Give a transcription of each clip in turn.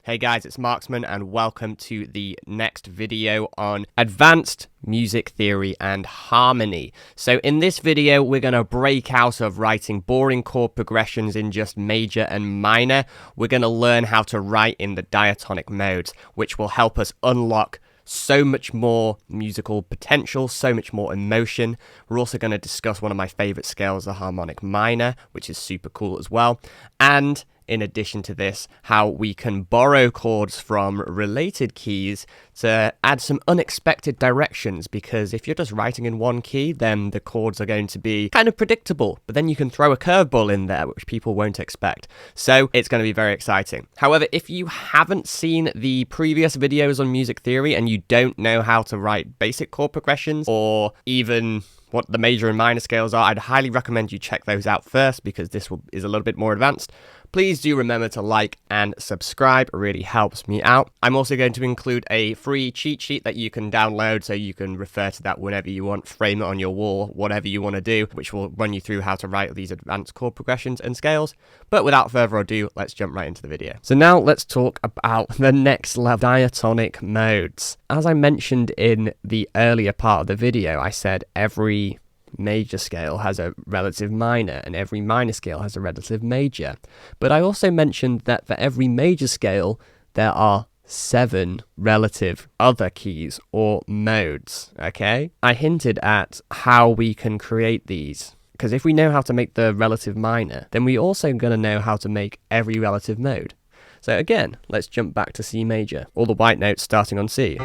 Hey guys, it's Marksman and welcome to the next video on advanced music theory and harmony. So in this video, we're going to break out of writing boring chord progressions in just major and minor. We're going to learn how to write in the diatonic modes, which will help us unlock so much more musical potential, so much more emotion. We're also going to discuss one of my favorite scales, the harmonic minor, which is super cool as well. And in addition to this, how we can borrow chords from related keys to add some unexpected directions, because if you're just writing in one key, then the chords are going to be kind of predictable, but then you can throw a curveball in there, which people won't expect. So it's going to be very exciting. However, if you haven't seen the previous videos on music theory and you don't know how to write basic chord progressions or even what the major and minor scales are, I'd highly recommend you check those out first, because this is a little bit more advanced. Please do remember to like and subscribe, it really helps me out. I'm also going to include a free cheat sheet that you can download so you can refer to that whenever you want, frame it on your wall, whatever you want to do, which will run you through how to write these advanced chord progressions and scales. But without further ado, let's jump right into the video. So now let's talk about the next level, diatonic modes. As I mentioned in the earlier part of the video, I said every major scale has a relative minor and every minor scale has a relative major. But I also mentioned that for every major scale, there are 7 relative other keys or modes, okay? I hinted at how we can create these, because if we know how to make the relative minor, then we also going to know how to make every relative mode. So again, let's jump back to C major, all the white notes starting on C.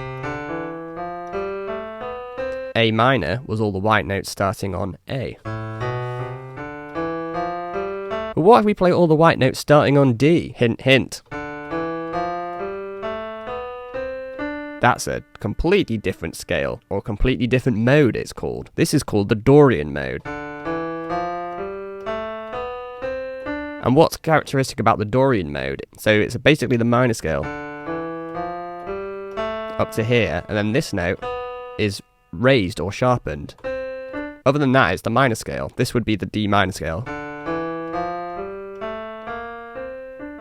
A minor was all the white notes starting on A. But what if we play all the white notes starting on D? Hint, hint. That's a completely different scale, or completely different mode it's called. This is called the Dorian Mode. And what's characteristic about the Dorian Mode? So it's basically the minor scale up to here, and then this note is raised or sharpened. Other than that, it's the minor scale. This would be the D minor scale.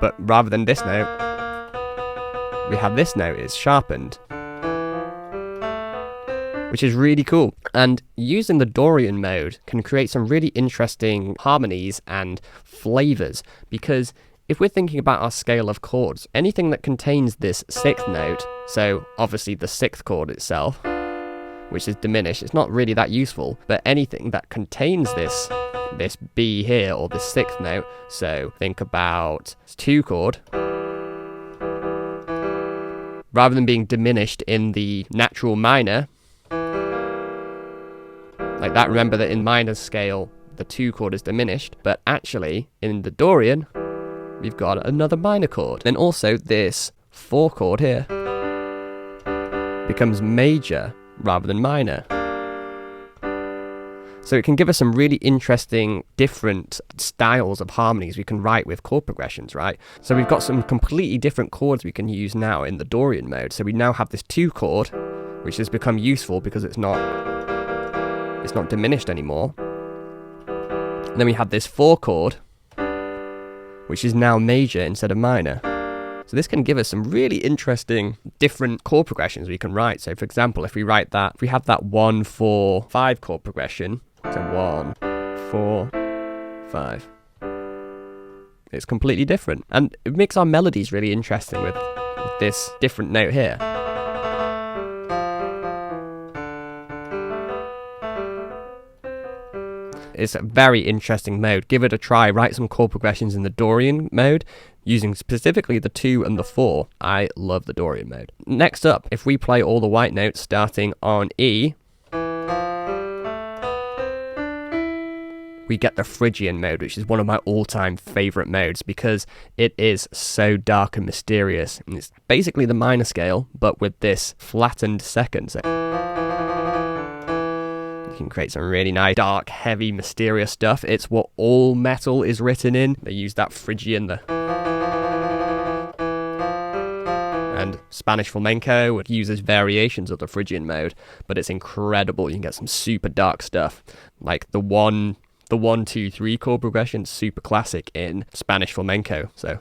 But rather than this note, we have this note is sharpened, which is really cool. And using the Dorian mode can create some really interesting harmonies and flavors, because if we're thinking about our scale of chords, anything that contains this 6th note, so obviously the 6th chord itself, which is diminished, it's not really that useful, but anything that contains this B here, or this 6th note, so think about 2 chord, rather than being diminished in the natural minor, like that, remember that in minor scale, the 2 chord is diminished, but actually, in the Dorian, we've got another minor chord. Then also this 4 chord here becomes major rather than minor. So it can give us some really interesting different styles of harmonies we can write with chord progressions, right? So we've got some completely different chords we can use now in the Dorian mode. So we now have this 2 chord, which has become useful because it's not diminished anymore. And then we have this 4 chord, which is now major instead of minor. So this can give us some really interesting different chord progressions we can write. So for example, if we have that 1-4-5 chord progression, so 1, 4, 5, it's completely different. And it makes our melodies really interesting with this different note here. It's a very interesting mode. Give it a try. Write some chord progressions in the Dorian mode, using specifically the 2 and the 4. I love the Dorian mode. Next up, if we play all the white notes starting on E, we get the Phrygian mode, which is one of my all-time favorite modes because it is so dark and mysterious. And it's basically the minor scale, but with this flattened second. So you can create some really nice, dark, heavy, mysterious stuff. It's what all metal is written in. They use that Phrygian, and Spanish flamenco uses variations of the Phrygian mode, but it's incredible. You can get some super dark stuff, like the 1, 2, 3 chord progression, super classic in Spanish flamenco. So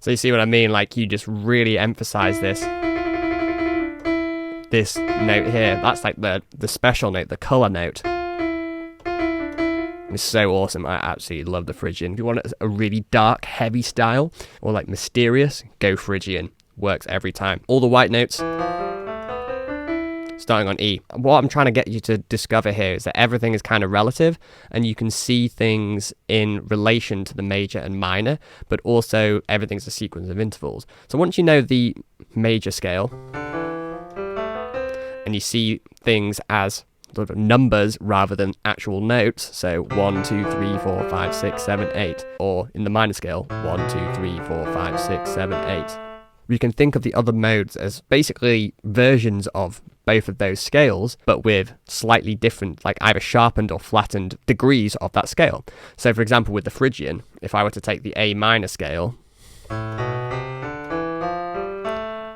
So you see what I mean? Like, you just really emphasize this note here. That's like the special note, the color note. It's so awesome. I absolutely love the Phrygian. If you want a really dark, heavy style, or like mysterious, go Phrygian. Works every time. All the white notes, starting on E. What I'm trying to get you to discover here is that everything is kind of relative, and you can see things in relation to the major and minor, but also everything's a sequence of intervals. So once you know the major scale, and you see things as sort of numbers rather than actual notes, so 1, 2, 3, 4, 5, 6, 7, 8, or in the minor scale, 1, 2, 3, 4, 5, 6, 7, 8. You can think of the other modes as basically versions of both of those scales, but with slightly different, like either sharpened or flattened degrees of that scale. So for example, with the Phrygian, if I were to take the A minor scale,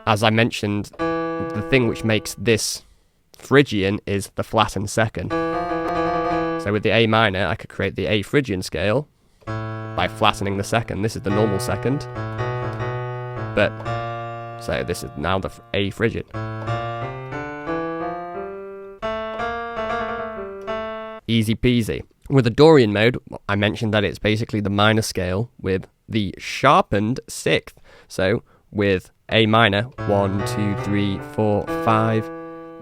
as I mentioned, the thing which makes this Phrygian is the flattened second. So with the A minor, I could create the A Phrygian scale by flattening the second. This is the normal second. But, so this is now the A Phrygian. Easy peasy. With the Dorian mode, I mentioned that it's basically the minor scale with the sharpened sixth. So with A minor, 1, 2, 3, 4, 5.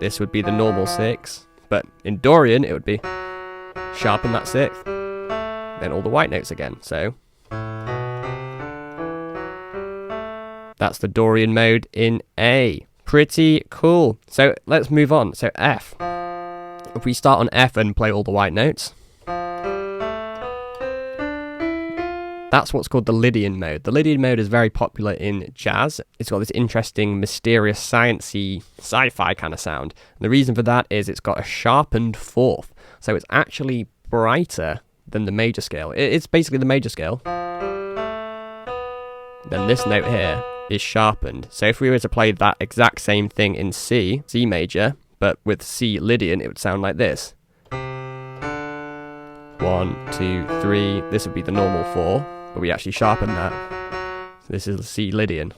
This would be the normal 6, but in Dorian it would be sharpen that 6th, then all the white notes again. So that's the Dorian mode in A. Pretty cool. So let's move on. So F. If we start on F and play all the white notes, that's what's called the Lydian mode. The Lydian mode is very popular in jazz. It's got this interesting, mysterious, sciencey, sci-fi kind of sound. And the reason for that is it's got a sharpened fourth. So it's actually brighter than the major scale. It's basically the major scale. Then this note here is sharpened. So if we were to play that exact same thing in C major, but with C Lydian, it would sound like this. 1, 2, 3. This would be the normal 4. But we actually sharpen that. So this is C Lydian.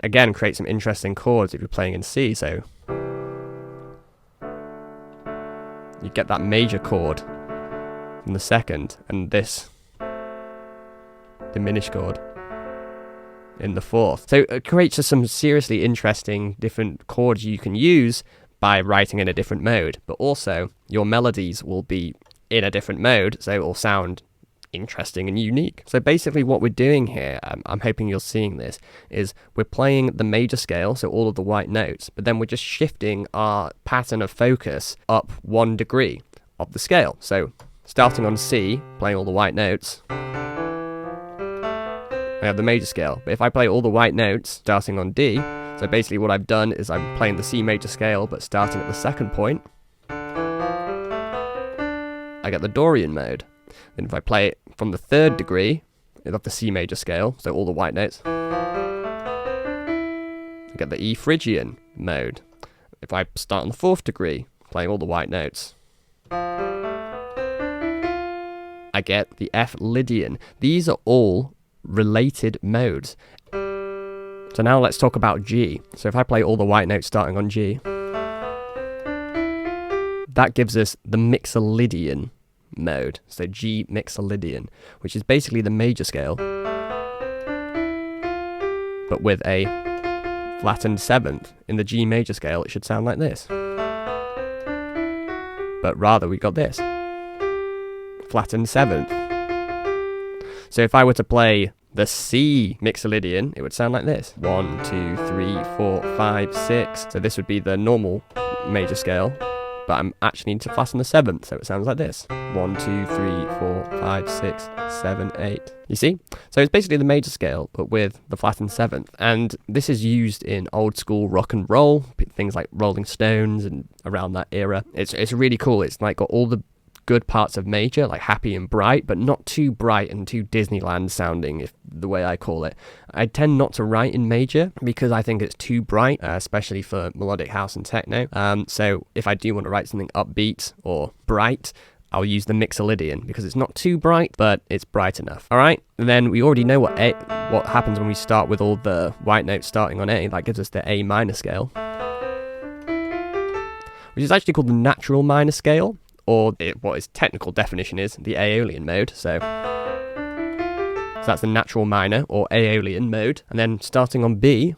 Again, create some interesting chords if you're playing in C, so you get that major chord in the second, and this diminished chord in the fourth. So it creates just some seriously interesting different chords you can use by writing in a different mode, but also your melodies will be in a different mode, so it will sound interesting and unique. So basically what we're doing here, I'm hoping you're seeing this, is we're playing the major scale, so all of the white notes, but then we're just shifting our pattern of focus up 1 degree of the scale. So starting on C, playing all the white notes, I have the major scale. But if I play all the white notes starting on D, so basically what I've done is I'm playing the C major scale, but starting at the second point, I get the Dorian mode. Then if I play it from the 3rd degree of the C major scale, so all the white notes, I get the E Phrygian mode. If I start on the 4th degree, playing all the white notes, I get the F Lydian. These are all related modes. So now let's talk about G. So if I play all the white notes starting on G, that gives us the Mixolydian mode. So G Mixolydian, which is basically the major scale, but with a flattened 7th. In the G major scale, it should sound like this. But rather, we got this. Flattened 7th. So if I were to play the C Mixolydian, it would sound like this. 1, 2, 3, 4, 5, 6. So this would be the normal major scale, but I'm actually need to flatten the 7th, so it sounds like this. 1, 2, 3, 4, 5, 6, 7, 8. You see? So it's basically the major scale, but with the flattened 7th. And this is used in old school rock and roll, things like Rolling Stones and around that era. It's really cool. It's like got all the good parts of major, like happy and bright, but not too bright and too Disneyland sounding, if the way I call it. I tend not to write in major because I think it's too bright, especially for melodic house and techno. So if I do want to write something upbeat or bright, I'll use the Mixolydian because it's not too bright, but it's bright enough. All right, and then we already know what happens when we start with all the white notes starting on A. That gives us the A minor scale, which is actually called the natural minor scale, or what its technical definition is, the Aeolian mode. So that's the natural minor, or Aeolian mode. And then starting on B,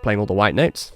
playing all the white notes,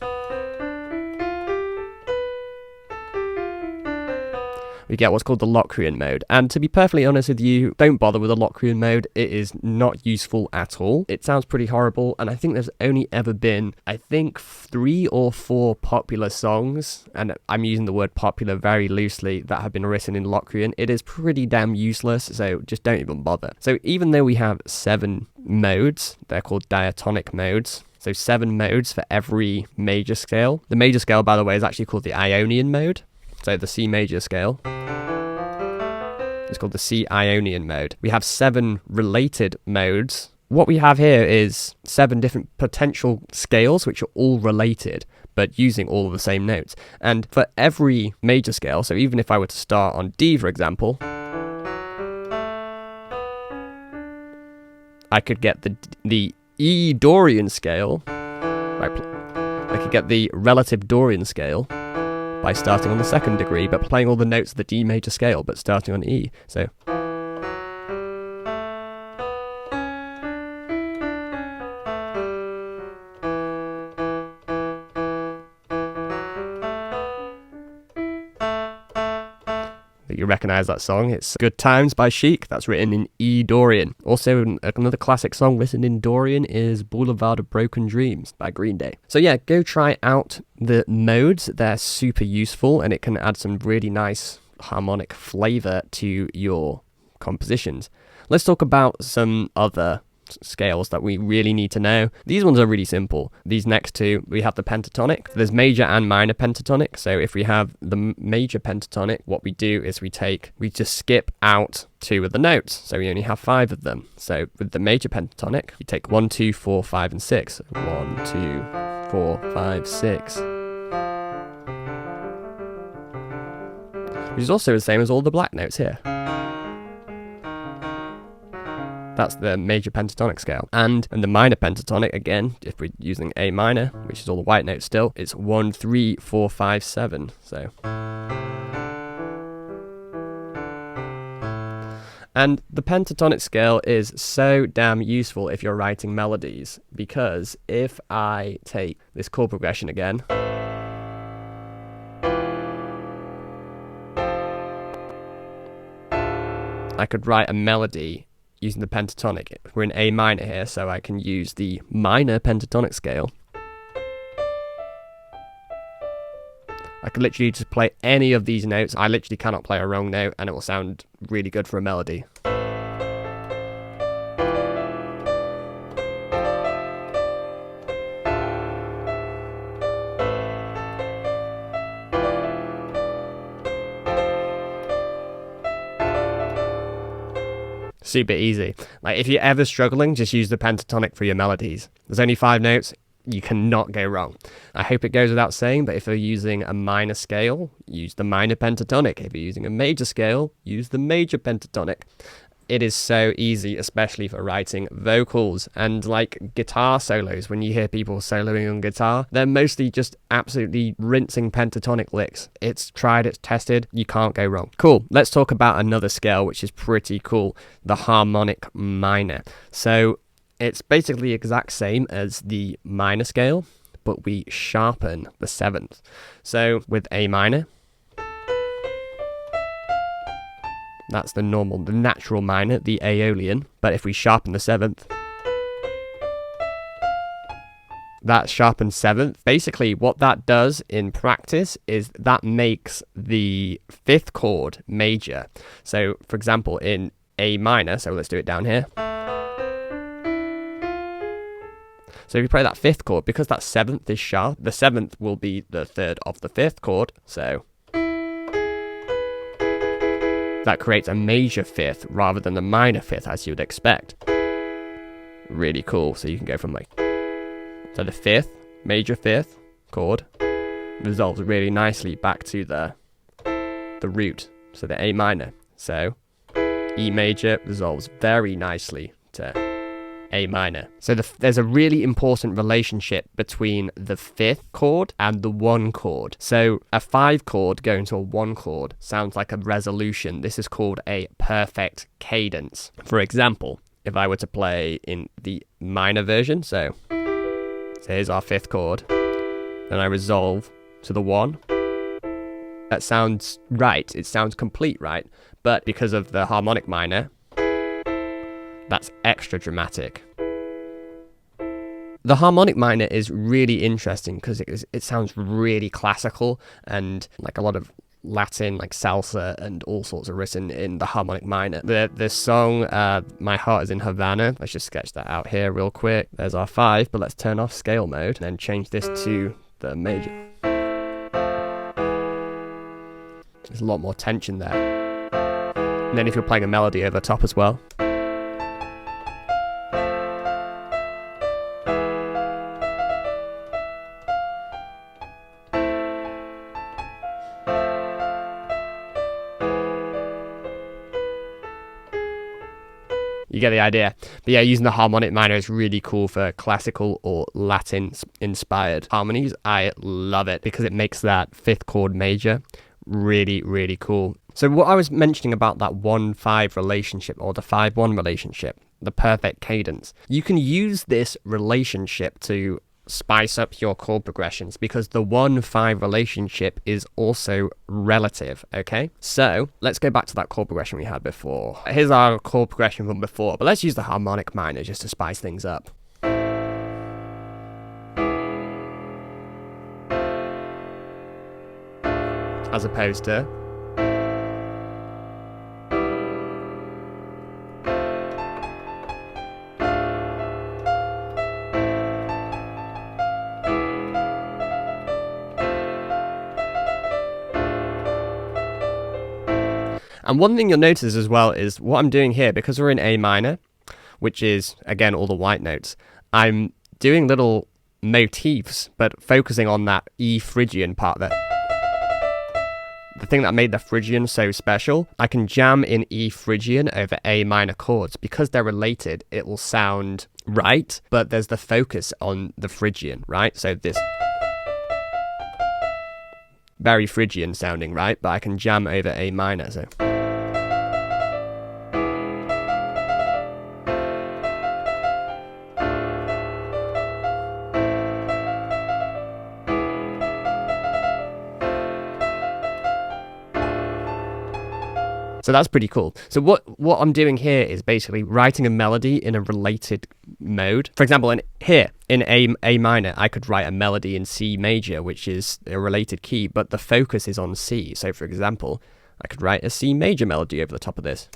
we get what's called the Locrian Mode. And to be perfectly honest with you, don't bother with the Locrian Mode. It is not useful at all. It sounds pretty horrible, and I think there's only ever been, I think, 3 or 4 popular songs, and I'm using the word popular very loosely, that have been written in Locrian. It is pretty damn useless, so just don't even bother. So even though we have 7 modes, they're called diatonic modes, so 7 modes for every major scale. The major scale, by the way, is actually called the Ionian mode. So the C major scale is called the C Ionian mode. We have 7 related modes. What we have here is 7 different potential scales which are all related, but using all of the same notes. And for every major scale, so even if I were to start on D, for example, I could get the E Dorian scale. I could get the relative Dorian scale by starting on the 2nd degree, but playing all the notes of the D major scale, but starting on E. So you recognize that song. It's Good Times by Chic. That's written in E Dorian. Also, another classic song written in Dorian is Boulevard of Broken Dreams by Green Day. So yeah, go try out the modes. They're super useful, and it can add some really nice harmonic flavor to your compositions. Let's talk about some other scales that we really need to know. These ones are really simple. These next two, we have the pentatonic. There's major and minor pentatonic. So if we have the major pentatonic, what we do is we just skip out 2 of the notes. So we only have 5 of them. So with the major pentatonic, you take 1, 2, 4, 5, and 6. 1, 2, 4, 5, 6. Which is also the same as all the black notes here. That's the major pentatonic scale. And the minor pentatonic, again, if we're using A minor, which is all the white notes still, it's 1, 3, 4, 5, 7. So. And the pentatonic scale is so damn useful if you're writing melodies, because if I take this chord progression again, I could write a melody using the pentatonic. We're in A minor here, so I can use the minor pentatonic scale. I could literally just play any of these notes. I literally cannot play a wrong note, and it will sound really good for a melody. Super easy. Like, if you're ever struggling, just use the pentatonic for your melodies. There's only 5 notes. You cannot go wrong. I hope it goes without saying, but if you're using a minor scale, use the minor pentatonic. If you're using a major scale, use the major pentatonic. It is so easy, especially for writing vocals and like guitar solos. When you hear people soloing on guitar, they're mostly just absolutely rinsing pentatonic licks. It's tried, it's tested, you can't go wrong. Cool, let's talk about another scale which is pretty cool, the harmonic minor. So it's basically the exact same as the minor scale, but we sharpen the 7th. So with A minor, that's the natural minor, the Aeolian. But if we sharpen the 7th, that sharpened 7th, basically what that does in practice is that makes the 5th chord major. So for example, in A minor, so let's do it down here. So if you play that 5th chord, because that 7th is sharp, the 7th will be the 3rd of the 5th chord. So that creates a major 5th rather than a minor 5th as you would expect. Really cool. So you can go from like, so the 5th, major 5th chord resolves really nicely back to the root so the A minor. So E major resolves very nicely to A minor. So there's a really important relationship between the 5th chord and the 1 chord. So a 5 chord going to a 1 chord sounds like a resolution. This is called a perfect cadence. For example, if I were to play in the minor version, so here's our 5th chord, then I resolve to the 1. That sounds right, it sounds complete, right? But because of the harmonic minor, that's extra dramatic. The harmonic minor is really interesting because it sounds really classical, and like a lot of Latin, like salsa and all sorts are written in the harmonic minor. The song, My Heart is in Havana, let's just sketch that out here real quick. There's our 5, but let's turn off scale mode and then change this to the major. There's a lot more tension there. And then if you're playing a melody over the top as well. You get the idea. But yeah, using the harmonic minor is really cool for classical or Latin inspired harmonies. I love it because it makes that 5th chord major really, really cool. So what I was mentioning about that 1-5 relationship, or the 5-1 relationship, the perfect cadence, you can use this relationship to spice up your chord progressions because the 1-5 relationship is also relative, okay? So let's go back to that chord progression we had before. Here's our chord progression from before, but let's use the harmonic minor just to spice things up. As opposed to and one thing you'll notice as well is what I'm doing here, because we're in A minor, which is, again, all the white notes, I'm doing little motifs, but focusing on that E Phrygian part there. The thing that made the Phrygian so special, I can jam in E Phrygian over A minor chords. Because they're related, it will sound right, but there's the focus on the Phrygian, right? So this very Phrygian sounding, right? But I can jam over A minor, so. So that's pretty cool. So what I'm doing here is basically writing a melody in a related mode. For example, in A minor, I could write a melody in C major, which is a related key, but the focus is on C. So for example, I could write a C major melody over the top of this.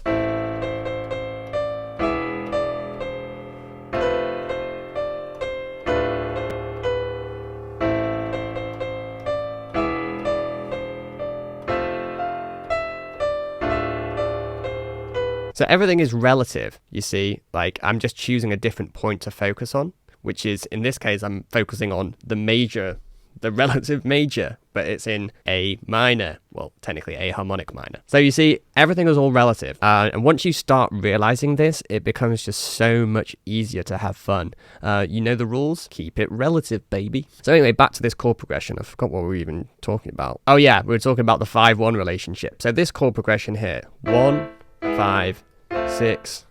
So everything is relative, you see, like I'm just choosing a different point to focus on, which is, in this case, I'm focusing on the major, the relative major, but it's in A minor, well, technically A harmonic minor. So you see, everything is all relative. And once you start realizing this, it becomes just so much easier to have fun. You know the rules? Keep it relative, baby. So anyway, back to this chord progression. I forgot what we were even talking about. Oh yeah, we were talking about the 5-1 relationship. So this chord progression here, 1, 5, 6,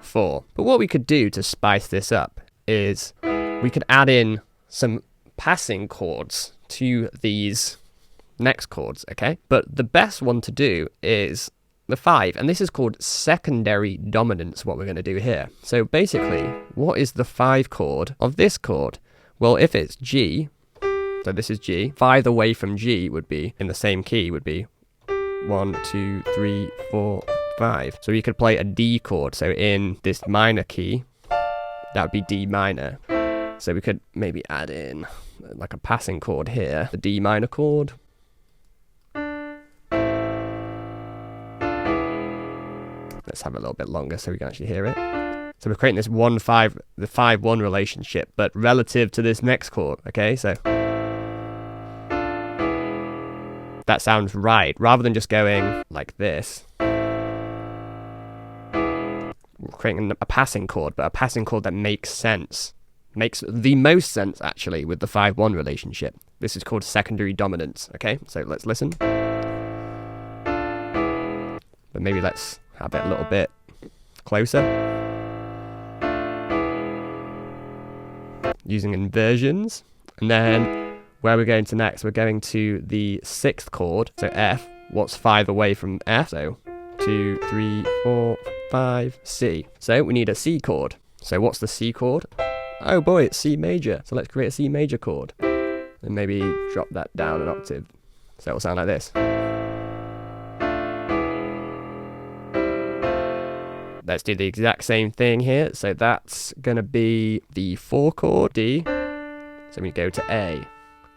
4. But what we could do to spice this up is we could add in some passing chords to these next chords, okay? But the best one to do is the 5, and this is called secondary dominance, what we're going to do here. So basically, what is the 5 chord of this chord? Well, if it's G, so this is G, 5 away from G would be, in the same key, would be 1, 2, 3, 4, 5. So you could play a D chord. So in this minor key, that would be D minor. So we could maybe add in like a passing chord here, the D minor chord. Let's have it a little bit longer so we can actually hear it. So we're creating this 1-5, the 5-1 relationship, but relative to this next chord, okay? So that sounds right, rather than just going like this. We're creating a passing chord, but a passing chord that makes sense. Makes the most sense, actually, with the 5-1 relationship. This is called secondary dominance, okay? So let's listen. But maybe let's have it a little bit closer. Using inversions. And then where we're going to next, we're going to the 6th chord, so F. What's 5 away from F? So 2, 3, 4, 5, C. So we need a C chord. So what's the C chord? Oh boy, it's C major. So let's create a C major chord. And maybe drop that down an octave. So it'll sound like this. Let's do the exact same thing here. So that's going to be the 4 chord, D. So we go to A.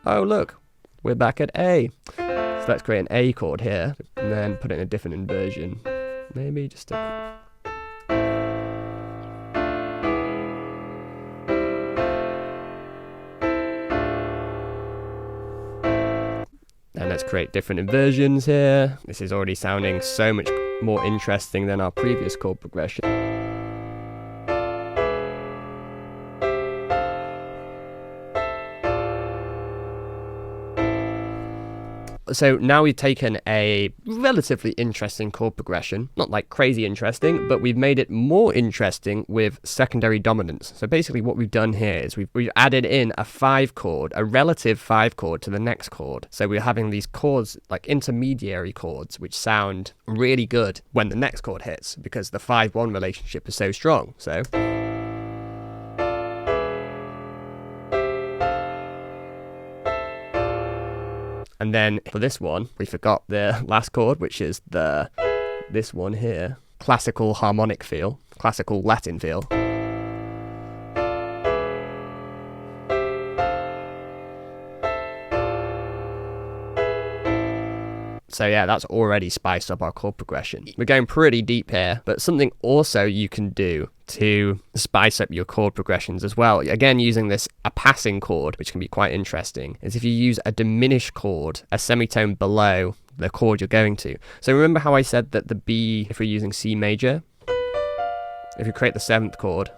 Oh look, we're back at A. So let's create an A chord here. And then put it in a different inversion. Maybe just a... And let's create different inversions here. This is already sounding so much more interesting than our previous chord progression. So now we've taken a relatively interesting chord progression, not like crazy interesting, but we've made it more interesting with secondary dominance. So basically what we've done here is we've added in a 5 chord, a relative 5 chord to the next chord. So we're having these chords, like intermediary chords, which sound really good when the next chord hits, because the 5-1 relationship is so strong. So... And then for this one, we forgot the last chord, which is this one here. Classical harmonic feel, classical Latin feel. So yeah, that's already spiced up our chord progression. We're going pretty deep here, but something also you can do to spice up your chord progressions as well, again using a passing chord, which can be quite interesting, is if you use a diminished chord, a semitone below the chord you're going to. So remember how I said that the B, if we're using C major, if you create the 7th chord,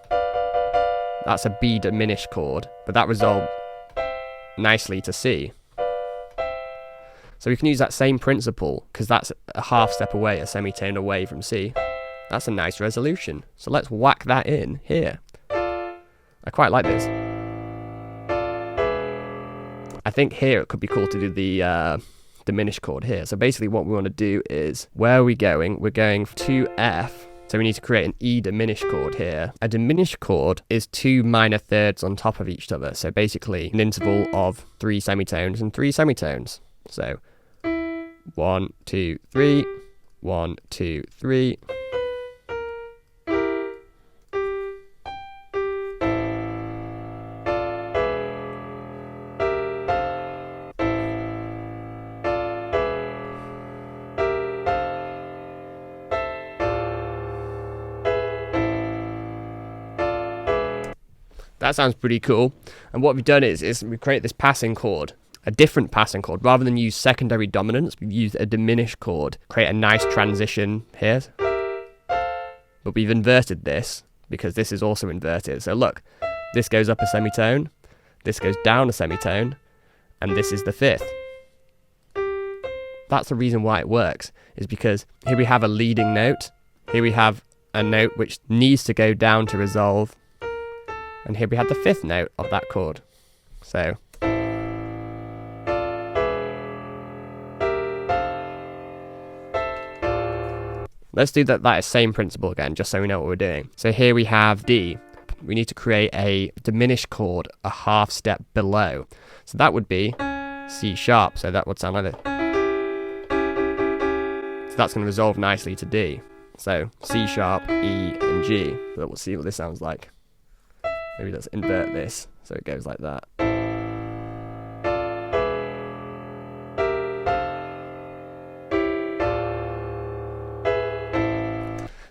that's a B diminished chord, but that resolved nicely to C. So we can use that same principle, because that's a half step away, a semitone away from C. That's a nice resolution. So let's whack that in here. I quite like this. I think here it could be cool to do the diminished chord here. So basically what we want to do is, where are we going? We're going to F. So we need to create an E diminished chord here. A diminished chord is 2 minor thirds on top of each other. So basically an interval of 3 semitones and 3 semitones. So 1, 2, 3, 1, 2, 3. That sounds pretty cool. And what we've done is we create this passing chord, a different passing chord. Rather than use secondary dominance, we've used a diminished chord. Create a nice transition here. But we've inverted this, because this is also inverted. So look, this goes up a semitone, this goes down a semitone, and this is the 5th. That's the reason why it works, is because here we have a leading note, here we have a note which needs to go down to resolve, and here we have the 5th note of that chord. So let's do that same principle again, just so we know what we're doing. So here we have D. We need to create a diminished chord a half step below. So that would be C sharp. So that would sound like this. So that's going to resolve nicely to D. So C sharp, E, and G. So we'll see what this sounds like. Maybe let's invert this so it goes like that.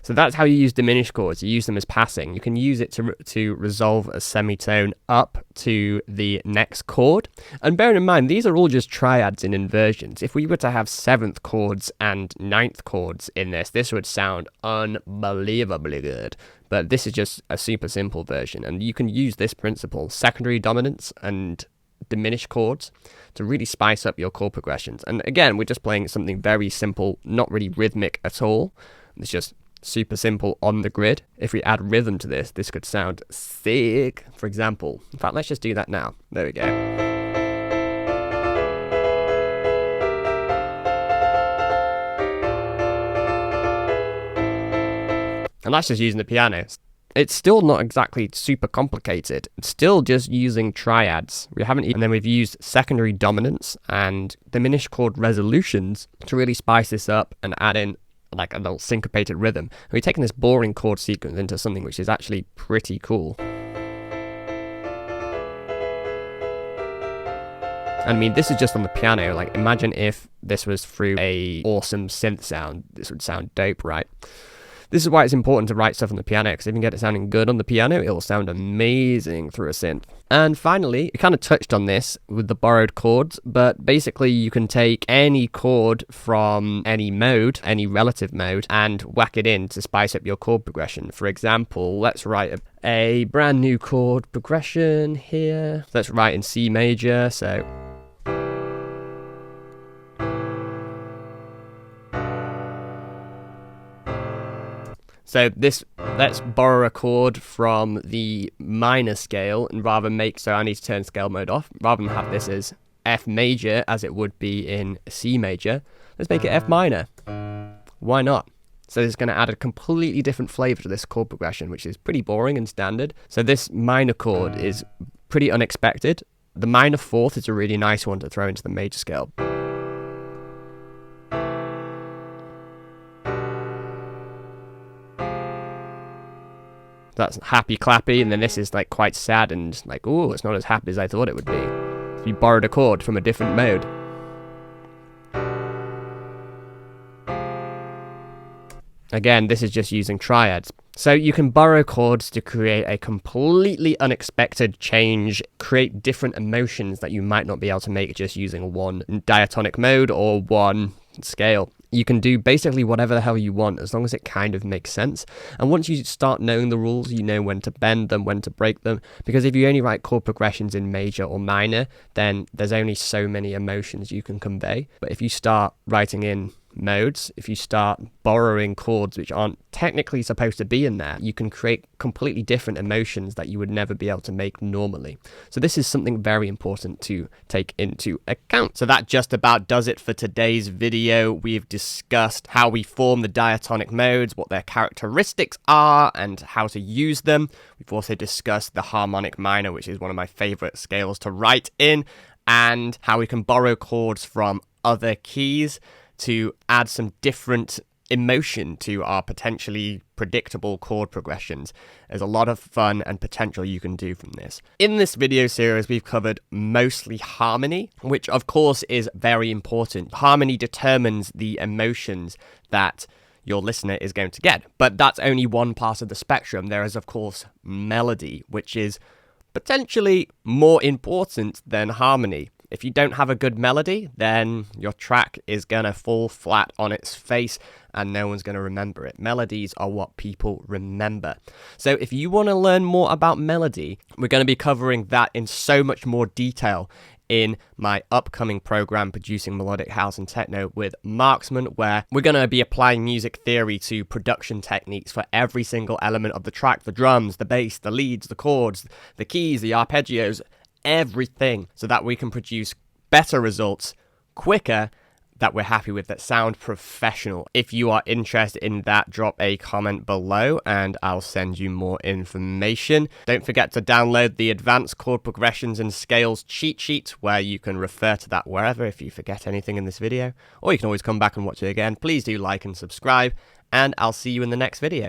So that's how you use diminished chords. You use them as passing. You can use it to resolve a semitone up to the next chord. And bearing in mind, these are all just triads in inversions. If we were to have 7th chords and 9th chords in this would sound unbelievably good. But this is just a super simple version, and you can use this principle, secondary dominance and diminished chords, to really spice up your chord progressions. And again, we're just playing something very simple, not really rhythmic at all. It's just super simple on the grid. If we add rhythm to this could sound sick. For example, in fact, let's just do that now. There we go. And that's just using the piano. It's still not exactly super complicated. It's still just using triads. And then we've used secondary dominance and diminished chord resolutions to really spice this up and add in like a little syncopated rhythm. And we've taken this boring chord sequence into something which is actually pretty cool. I mean, this is just on the piano. Like, imagine if this was through a awesome synth sound. This would sound dope, right? This is why it's important to write stuff on the piano, because if you can get it sounding good on the piano, it'll sound amazing through a synth. And finally, we kind of touched on this with the borrowed chords, but basically you can take any chord from any mode, any relative mode, and whack it in to spice up your chord progression. For example, let's write a brand new chord progression here. Let's write in C major, so... So let's borrow a chord from the minor scale, and so I need to turn scale mode off. Rather than have this as F major as it would be in C major, let's make it F minor. Why not? So this is going to add a completely different flavor to this chord progression, which is pretty boring and standard. So this minor chord is pretty unexpected. The minor fourth is a really nice one to throw into the major scale. That's happy clappy, and then this is like quite sad and like, oh, it's not as happy as I thought it would be. If you borrowed a chord from a different mode. Again, this is just using triads. So you can borrow chords to create a completely unexpected change, create different emotions that you might not be able to make just using one diatonic mode or one scale. You can do basically whatever the hell you want as long as it kind of makes sense. And once you start knowing the rules, you know when to bend them, when to break them. Because if you only write chord progressions in major or minor, then there's only so many emotions you can convey. But if you start writing in modes, if you start borrowing chords which aren't technically supposed to be in there, you can create completely different emotions that you would never be able to make normally. So this is something very important to take into account. So that just about does it for today's video. We've discussed how we form the diatonic modes, what their characteristics are, and how to use them. We've also discussed the harmonic minor, which is one of my favorite scales to write in, and how we can borrow chords from other keys to add some different emotion to our potentially predictable chord progressions. There's a lot of fun and potential you can do from this. In this video series, we've covered mostly harmony, which of course is very important. Harmony determines the emotions that your listener is going to get, but that's only one part of the spectrum. There is, of course, melody, which is potentially more important than harmony. If you don't have a good melody, then your track is going to fall flat on its face and no one's going to remember it. Melodies are what people remember. So if you want to learn more about melody, we're going to be covering that in so much more detail in my upcoming program, Producing Melodic House and Techno with Marksman, where we're going to be applying music theory to production techniques for every single element of the track: the drums, the bass, the leads, the chords, the keys, the arpeggios, everything, so that we can produce better results quicker, that we're happy with, that sound professional. If you are interested in that, drop a comment below and I'll send you more information. Don't forget to download the Advanced Chord Progressions and Scales cheat sheet, where you can refer to that wherever if you forget anything in this video, or you can always come back and watch it again. Please do like and subscribe, and I'll see you in the next video.